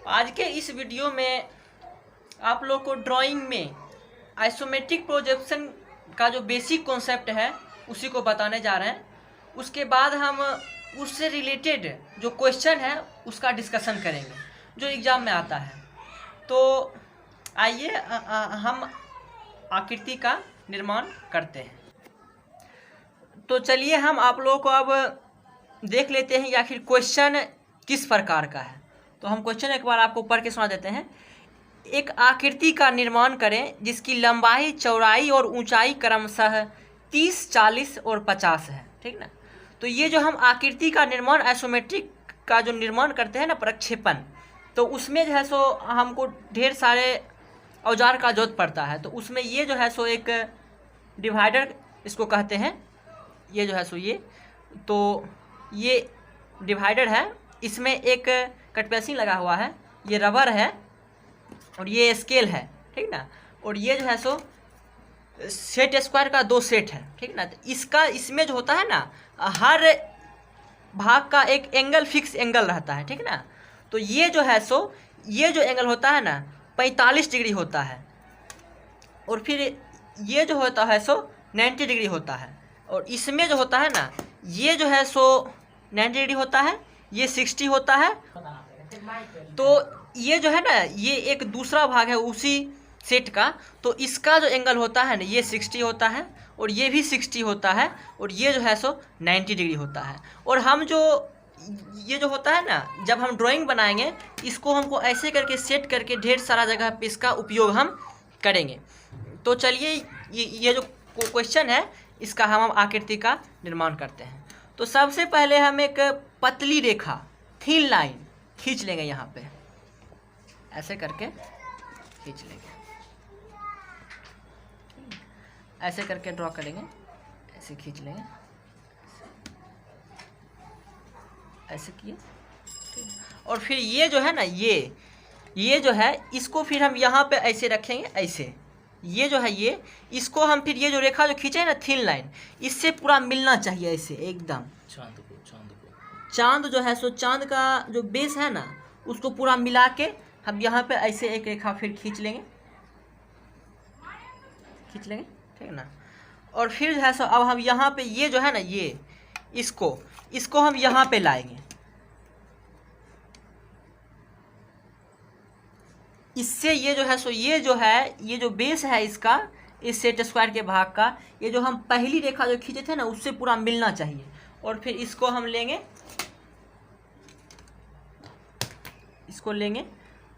आज के इस वीडियो में आप लोग को ड्राइंग में आइसोमेट्रिक प्रोजेक्शन का जो बेसिक कॉन्सेप्ट है उसी को बताने जा रहे हैं। उसके बाद हम उससे रिलेटेड जो क्वेश्चन है उसका डिस्कशन करेंगे जो एग्ज़ाम में आता है। तो आइए हम आकृति का निर्माण करते हैं। तो चलिए हम आप लोगों को अब देख लेते हैं कि आखिर क्वेश्चन किस प्रकार का है। तो हम क्वेश्चन एक बार आपको पढ़ के सुना देते हैं। एक आकृति का निर्माण करें जिसकी लंबाई, चौड़ाई और ऊंचाई क्रमशः 30, 40 और 50 है। ठीक ना। तो ये जो हम आकृति का निर्माण आइसोमेट्रिक का जो निर्माण करते हैं ना, प्रक्षेपण, तो उसमें जो है सो हमको ढेर सारे औजार का जरूरत पड़ता है। तो उसमें ये जो है सो एक डिवाइडर इसको कहते हैं। ये जो है सो ये डिवाइडर है। इसमें एक कट पेंसिल लगा हुआ है, ये रबर है और ये स्केल है। ठीक ना। और ये जो है सो सेट स्क्वायर का 2 सेट है। ठीक ना। तो इसमें जो होता है ना, हर भाग का एक एंगल फिक्स एंगल रहता है। ठीक ना। तो ये जो है सो ये जो एंगल होता है ना 45 डिग्री होता है, और फिर ये जो होता है सो 90 डिग्री होता है। और इसमें जो होता है ना, ये जो है सो 90 डिग्री होता है, ये 60 होता है। तो ये जो है ना, ये एक दूसरा भाग है उसी सेट का। तो इसका जो एंगल होता है ना, ये 60 होता है और ये भी 60 होता है, और ये जो है सो 90 डिग्री होता है। और हम जो ये जो होता है ना, जब हम ड्राइंग बनाएंगे इसको हमको ऐसे करके सेट करके ढेर सारा जगह पे इसका उपयोग हम करेंगे। तो चलिए ये जो क्वेश्चन है इसका हम आकृति का निर्माण करते हैं। तो सबसे पहले हम एक पतली रेखा, थिन लाइन खींच लेंगे। यहाँ पे ऐसे करके खींच लेंगे, ऐसे करके ड्रॉ करेंगे, ऐसे खींच लेंगे, ऐसे किए। और फिर ये जो है ना, ये जो है इसको फिर हम यहाँ पे ऐसे रखेंगे, ऐसे। ये जो है ये इसको हम फिर ये जो रेखा जो खींचे ना थिन लाइन, इससे पूरा मिलना चाहिए ऐसे एकदम। चांद जो है सो चांद का जो बेस है ना उसको पूरा मिला के हम यहाँ पे ऐसे एक रेखा फिर खींच लेंगे। ठीक ना। और फिर जो है सो अब हम यहाँ पे ये जो है ना, ये इसको हम यहाँ पे लाएंगे। इससे ये जो है सो ये जो बेस है इसका, इस सेट स्क्वायर के भाग का, ये जो हम पहली रेखा जो खींचे थे ना उससे पूरा मिलना चाहिए। और फिर इसको हम लेंगे,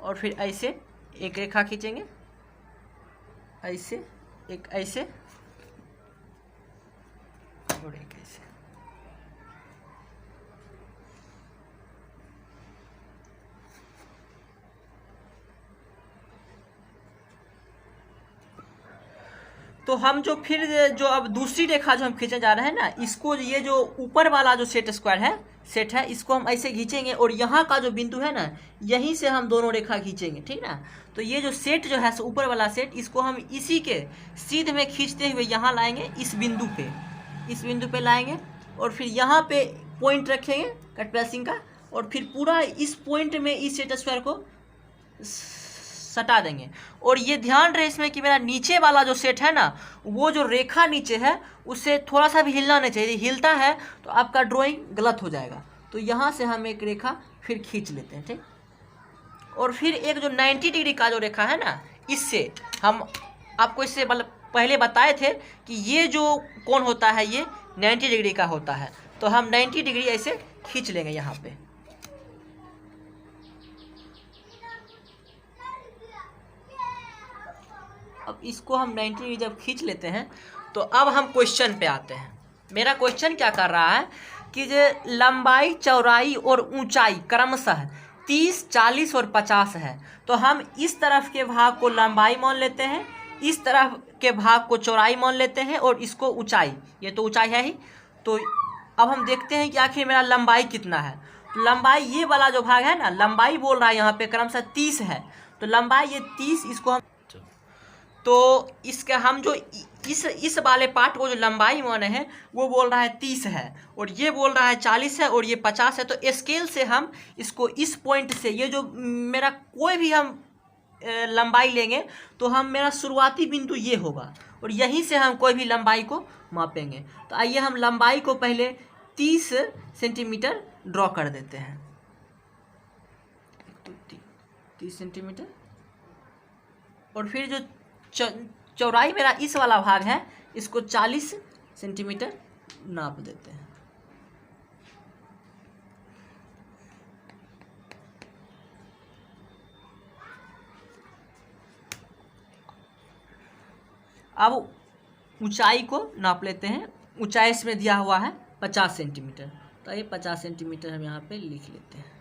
और फिर ऐसे एक रेखा खींचेंगे, ऐसे एक, ऐसे और एक ऐसे। तो हम जो अब दूसरी रेखा जो हम खींचने जा रहे हैं ना, इसको ये जो ऊपर वाला जो सेट है इसको हम ऐसे खींचेंगे, और यहाँ का जो बिंदु है ना यहीं से हम दोनों रेखा खींचेंगे। ठीक ना। तो ये जो सेट जो है ऊपर वाला सेट, इसको हम इसी के सीध में खींचते हुए यहाँ लाएंगे, इस बिंदु पे लाएंगे। और फिर यहाँ पे पॉइंट रखेंगे कट पेंसिल का, और फिर पूरा इस पॉइंट में इस सेट स्क्वायर को सटा देंगे। और ये ध्यान रहे इसमें कि मेरा नीचे वाला जो सेट है ना, वो जो रेखा नीचे है उससे थोड़ा सा भी हिलना नहीं चाहिए। हिलता है तो आपका ड्राइंग गलत हो जाएगा। तो यहाँ से हम एक रेखा फिर खींच लेते हैं। ठीक। और फिर एक जो 90 डिग्री का जो रेखा है ना, इससे हम आपको इससे पहले बताए थे कि ये जो कोण होता है ये 90 डिग्री का होता है। तो हम 90 डिग्री ऐसे खींच लेंगे यहाँ पे। अब इसको हम 90 डिग्री जब खींच लेते हैं तो अब हम क्वेश्चन पे आते हैं। मेरा क्वेश्चन क्या कर रहा है कि जो लंबाई, चौड़ाई और ऊंचाई क्रमशः 30, 40 और 50 है। तो हम इस तरफ के भाग को लंबाई मान लेते हैं, इस तरफ के भाग को चौड़ाई मान लेते हैं, और इसको ऊंचाई, ये तो ऊंचाई है ही। तो अब हम देखते हैं कि आखिर मेरा लंबाई कितना है। तो लंबाई ये वाला जो भाग है ना, लंबाई बोल रहा है यहाँ पे क्रमशः 30 है। तो लंबाई ये 30, इसको हम, तो इसका हम जो इस वाले पार्ट को जो लंबाई माने हैं वो बोल रहा है 30 है और ये बोल रहा है 40 है और ये 50 है। तो स्केल से हम इसको इस पॉइंट से, ये जो मेरा कोई भी हम लंबाई लेंगे तो हम मेरा शुरुआती बिंदु ये होगा और यहीं से हम कोई भी लंबाई को मापेंगे। तो आइए हम लंबाई को पहले 30 सेंटीमीटर ड्रॉ कर देते हैं। तो 30 सेंटीमीटर और फिर जो चौड़ाई मेरा इस वाला भाग है इसको 40 सेंटीमीटर नाप देते हैं। अब ऊंचाई को नाप लेते हैं। ऊंचाई इसमें दिया हुआ है 50 सेंटीमीटर, तो ये 50 सेंटीमीटर हम यहाँ पे लिख लेते हैं।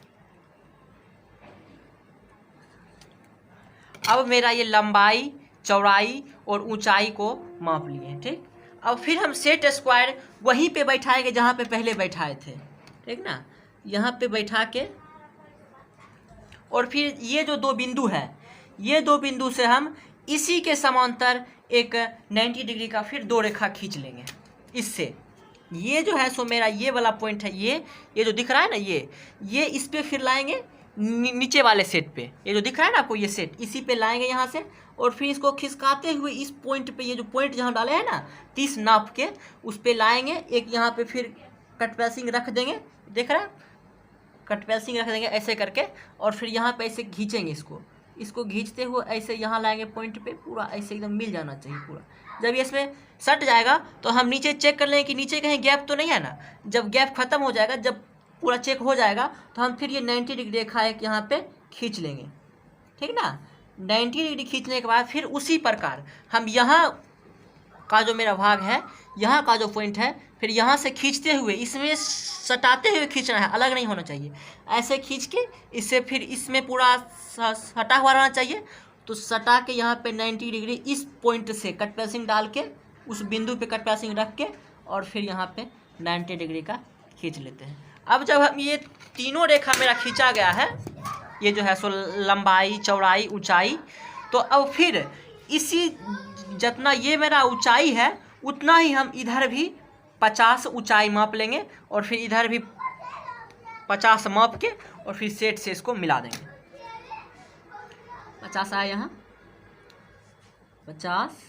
अब मेरा ये लंबाई, चौड़ाई और ऊंचाई को माप लिए, ठीक। अब फिर हम सेट स्क्वायर वहीं पे बैठाएंगे जहाँ पे पहले बैठाए थे, ठीक ना। यहाँ पे बैठा के और फिर ये जो दो बिंदु है, ये दो बिंदु से हम इसी के समांतर एक 90 डिग्री का फिर दो रेखा खींच लेंगे इससे। ये जो है सो मेरा ये वाला पॉइंट है, ये जो दिख रहा है ना, ये इस पे फिर लाएंगे नीचे वाले सेट पे। ये जो दिख रहा है ना आपको, ये सेट इसी पे लाएंगे यहाँ से और फिर इसको खिसकाते हुए इस पॉइंट पे, ये जो पॉइंट जहाँ डाले हैं ना 30 नाप के, उस पे लाएंगे। एक यहाँ पे फिर कट पेंसिंग रख देंगे, देख रहे हैं, कट पेंसिंग रख देंगे ऐसे करके और फिर यहाँ पे ऐसे खींचेंगे इसको खींचते हुए ऐसे यहाँ लाएंगे पॉइंट पे, पूरा ऐसे एकदम मिल जाना चाहिए पूरा। जब ये इसमें सट जाएगा तो हम नीचे चेक कर लेंगे कि नीचे कहीं गैप तो नहीं है ना। जब गैप खत्म हो जाएगा, जब पूरा चेक हो जाएगा तो हम फिर ये 90 डिग्री रेखा एक यहाँ पे खींच लेंगे, ठीक ना। 90 डिग्री खींचने के बाद फिर उसी प्रकार हम यहाँ का जो मेरा भाग है, यहाँ का जो पॉइंट है, फिर यहाँ से खींचते हुए इसमें सटाते हुए खींचना है, अलग नहीं होना चाहिए। ऐसे खींच के इससे फिर इसमें पूरा सटा हुआ रहना चाहिए। तो सटा के यहाँ पे 90 डिग्री इस पॉइंट से कट पेंसिंग डाल के उस बिंदु पे कट पेंसिंग रख के और फिर यहाँ पे 90 डिग्री का खींच लेते हैं। अब जब हम ये तीनों रेखा मेरा खींचा गया है, ये जो है सो लंबाई, चौड़ाई, ऊंचाई, तो अब फिर इसी जितना ये मेरा ऊंचाई है उतना ही हम इधर भी 50 ऊंचाई माप लेंगे और फिर इधर भी 50 माप के और फिर सेट से इसको मिला देंगे। 50 आया यहाँ, 50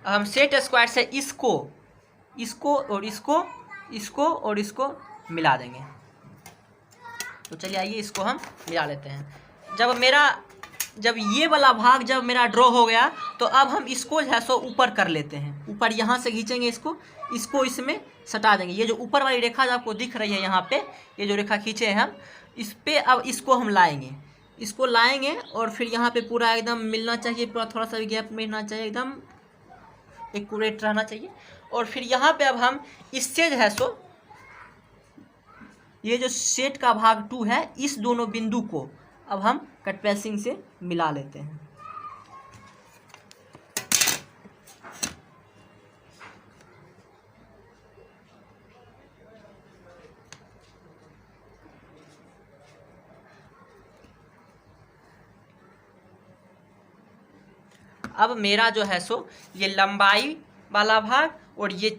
हम सेट स्क्वायर से इसको और इसको और इसको मिला देंगे। तो चलिए आइए इसको हम मिला लेते हैं। जब ये वाला भाग जब मेरा ड्रॉ हो गया तो अब हम इसको जो है सो ऊपर कर लेते हैं। ऊपर यहाँ से खींचेंगे इसको इसमें सटा देंगे। ये जो ऊपर वाली रेखा जो आपको दिख रही है यहाँ पे, ये जो रेखा खींचे हैं हम, इस पे अब इसको हम लाएंगे और फिर यहाँ पे पूरा एकदम मिलना चाहिए, पूरा थोड़ा सा भी गैप मिलना चाहिए, एकदम एक्यूरेट रहना चाहिए। और फिर यहाँ पे अब हम इससे जो है सो ये जो सेट का भाग 2 है, इस दोनों बिंदु को अब हम कट पेंसिंग से मिला लेते हैं। अब मेरा जो है सो ये लंबाई वाला भाग और ये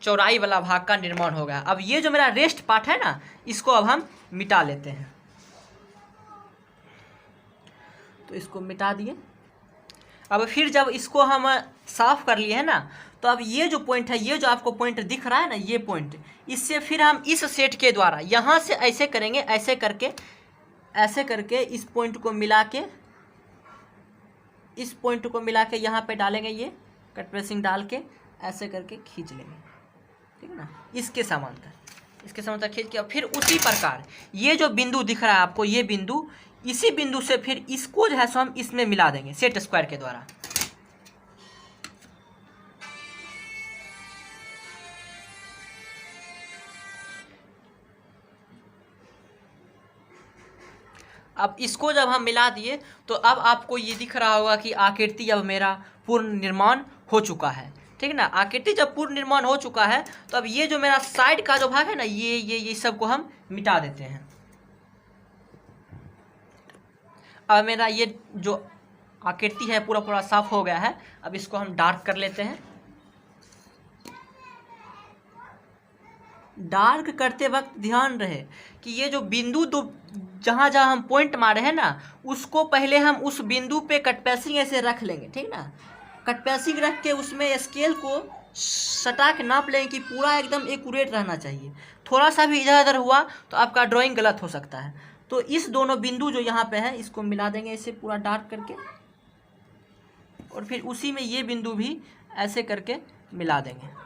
चौड़ाई वाला भाग का निर्माण हो गया। अब ये जो मेरा रेस्ट पार्ट है ना, इसको अब हम मिटा लेते हैं। तो इसको मिटा दिए। अब फिर जब इसको हम साफ कर लिए हैं ना, तो अब ये जो पॉइंट है, ये जो आपको पॉइंट दिख रहा है ना, ये पॉइंट, इससे फिर हम इस सेट के द्वारा यहाँ से ऐसे करेंगे, ऐसे करके इस पॉइंट को मिला के यहाँ पे डालेंगे, ये कट पेंसिंग डाल के ऐसे करके खींच लेंगे, ठीक है ना। इसके समांतर खींच के फिर उसी प्रकार ये जो बिंदु दिख रहा है आपको, ये बिंदु, इसी बिंदु से फिर इसको जो है सो हम इसमें मिला देंगे सेट स्क्वायर के द्वारा। अब इसको जब हम मिला दिए तो अब आपको ये दिख रहा होगा कि आकृति अब मेरा पूर्ण निर्माण हो चुका है, ठीक है ना। आकृति जब पूर्ण निर्माण हो चुका है तो अब ये जो मेरा साइड का जो भाग है ना, ये सब को हम मिटा देते हैं। अब मेरा ये जो आकृति है पूरा पूरा साफ हो गया है। अब इसको हम डार्क कर लेते हैं। डार्क करते वक्त ध्यान रहे कि ये जो बिंदु दो जहाँ जहाँ हम पॉइंट मारे हैं ना, उसको पहले हम उस बिंदु पे कट पेंसिल ऐसे रख लेंगे, ठीक ना। कट पेंसिल रख के उसमें स्केल को सटा के नाप लेंगे कि पूरा एकदम एक्यूरेट रहना चाहिए। थोड़ा सा भी इधर उधर हुआ तो आपका ड्राइंग गलत हो सकता है। तो इस दोनों बिंदु जो यहाँ पे है इसको मिला देंगे इसे पूरा डार्क करके, और फिर उसी में ये बिंदु भी ऐसे करके मिला देंगे।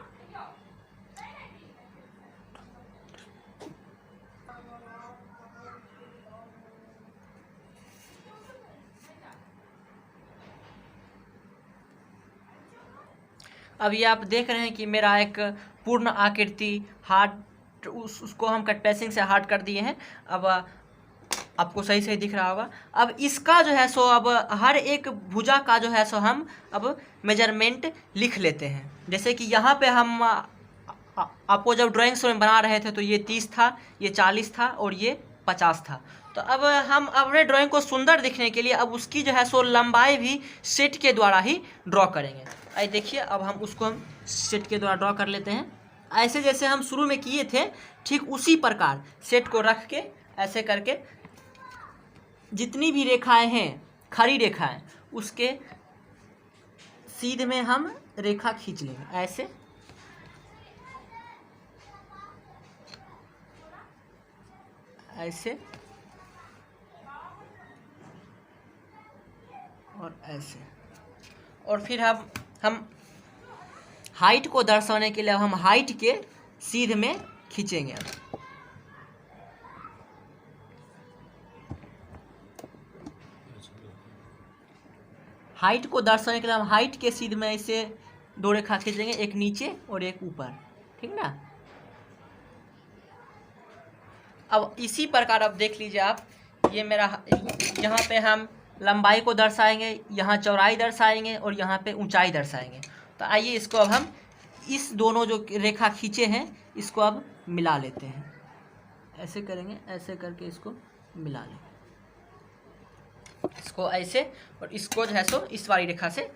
अब ये आप देख रहे हैं कि मेरा एक पूर्ण आकृति हार्ड उसको हम कट पेंसिल से हार्ड कर दिए हैं। अब आपको सही सही दिख रहा होगा। अब इसका जो है सो अब हर एक भुजा का जो है सो हम अब मेजरमेंट लिख लेते हैं। जैसे कि यहाँ पे हम आपको जब ड्राइंग में बना रहे थे तो ये 30 था, ये 40 था और ये 50 था। तो अब हम अपने ड्राइंग को सुंदर दिखने के लिए अब उसकी जो है सो लंबाई भी सेट के द्वारा ही ड्रॉ करेंगे। आइए देखिए, अब हम उसको सेट के द्वारा ड्रॉ कर लेते हैं। ऐसे जैसे हम शुरू में किए थे ठीक उसी प्रकार सेट को रख के ऐसे करके जितनी भी रेखाएं हैं खड़ी रेखाएं उसके सीधे में हम रेखा खींच लेंगे ऐसे। ऐसे और ऐसे, और फिर हम हाइट को दर्शाने के लिए हम हाइट के सीध में खींचेंगे। हाइट को दर्शाने के लिए हम हाइट के सीध में ऐसे दो रेखा खींचेंगे, एक नीचे और एक ऊपर, ठीक ना। अब इसी प्रकार अब देख लीजिए आप, ये मेरा यहाँ पे हम लंबाई को दर्शाएंगे, यहाँ चौड़ाई दर्शाएंगे और यहाँ पे ऊंचाई दर्शाएंगे। तो आइए इसको अब हम इस दोनों जो रेखा खींचे हैं इसको अब मिला लेते हैं। ऐसे करेंगे, ऐसे करके इसको मिला लेंगे, इसको ऐसे, और इसको जो है सो इस वाली रेखा से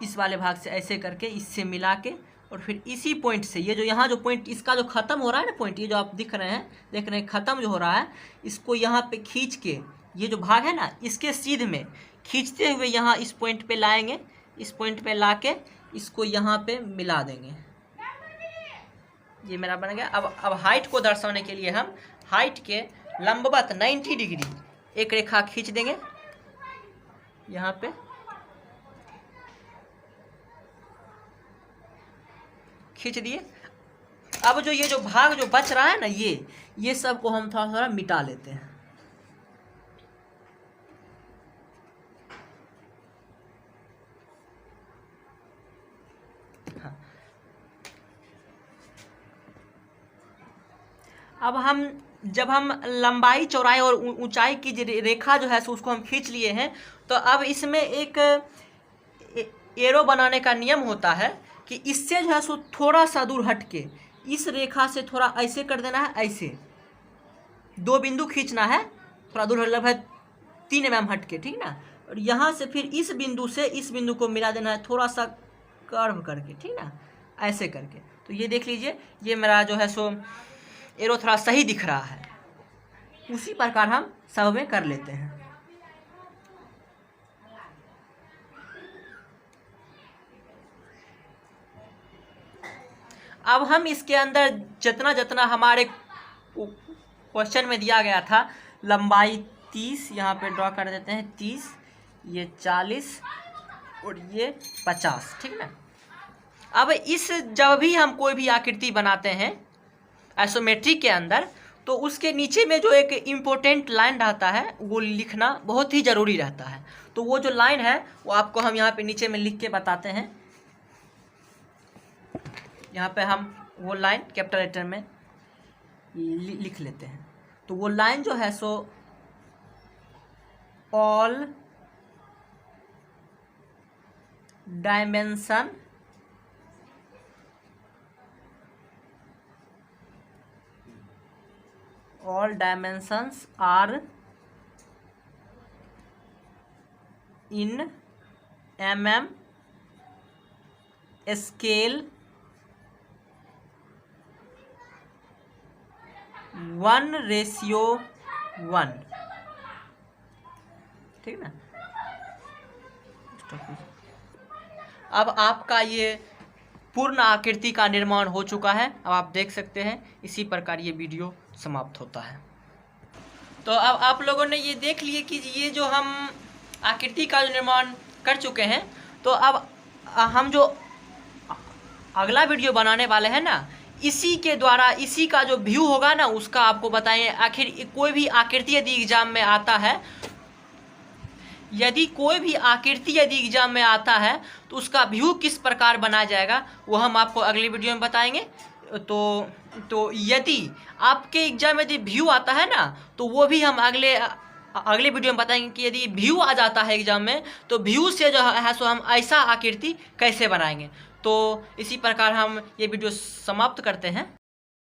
इस वाले भाग से ऐसे करके इससे मिला के, और फिर इसी पॉइंट से ये जो यहाँ जो पॉइंट इसका जो ख़त्म हो रहा है ना पॉइंट, ये जो आप देख रहे हैं ख़त्म जो हो रहा है, इसको यहाँ पे खींच के ये जो भाग है ना इसके सीध में खींचते हुए यहाँ इस पॉइंट पे लाएंगे। इस पॉइंट पे ला के इसको यहाँ पे मिला देंगे। ये मेरा बन गया। अब हाइट को दर्शाने के लिए हम हाइट के लंबवत 90 डिग्री एक रेखा खींच देंगे यहाँ पे, खींच दिए। अब जो ये जो भाग जो बच रहा है ना ये सब को हम थोड़ा थोड़ा मिटा लेते हैं। हाँ। अब जब हम लंबाई चौड़ाई और ऊंचाई की रेखा जो है उसको हम खींच लिए हैं, तो अब इसमें एक एरो बनाने का नियम होता है कि इससे जो है सो थोड़ा सा दूर हट के इस रेखा से थोड़ा ऐसे कर देना है, ऐसे दो बिंदु खींचना है थोड़ा दूर, लगभग 3 mm हट के, ठीक ना। और यहाँ से फिर इस बिंदु से इस बिंदु को मिला देना है थोड़ा सा कर्व करके, ठीक ना, ऐसे करके। तो ये देख लीजिए, ये मेरा जो है सो एरो थोड़ा सही दिख रहा है। उसी प्रकार हम सब में कर लेते हैं। अब हम इसके अंदर जितना जितना हमारे क्वेश्चन में दिया गया था, लंबाई 30 यहाँ पे ड्रॉ कर देते हैं, 30, ये 40 और ये 50, ठीक ना। अब इस जब भी हम कोई भी आकृति बनाते हैं आइसोमेट्रिक के अंदर, तो उसके नीचे में जो एक इम्पोर्टेंट लाइन रहता है वो लिखना बहुत ही ज़रूरी रहता है। तो वो जो लाइन है वो आपको हम यहाँ पे नीचे में लिख के बताते हैं। यहाँ पे हम वो लाइन कैपिटल लेटर में लिख लेते हैं। तो वो लाइन जो है so all dimension all dimensions are in mm scale 1:1, ठीक ना। अब आपका ये पूर्ण आकृति का निर्माण हो चुका है। अब आप देख सकते हैं, इसी प्रकार ये वीडियो समाप्त होता है। तो अब आप लोगों ने ये देख लिए कि ये जो हम आकृति का निर्माण कर चुके हैं, तो अब हम जो अगला वीडियो बनाने वाले हैं ना, इसी के द्वारा इसी का जो व्यू होगा ना, उसका आपको बताएं। आखिर कोई भी आकृति यदि एग्जाम में आता है, यदि एग्जाम में आता है तो उसका व्यू किस प्रकार बनाया जाएगा, वो हम आपको अगली वीडियो में बताएंगे। तो यदि आपके एग्जाम में यदि व्यू आता है ना, तो वो भी हम अगले वीडियो में बताएंगे कि यदि व्यू आ जाता है एग्जाम में, तो व्यू से जो है सो हम ऐसा आकृति कैसे बनाएंगे। तो इसी प्रकार हम ये वीडियो समाप्त करते हैं।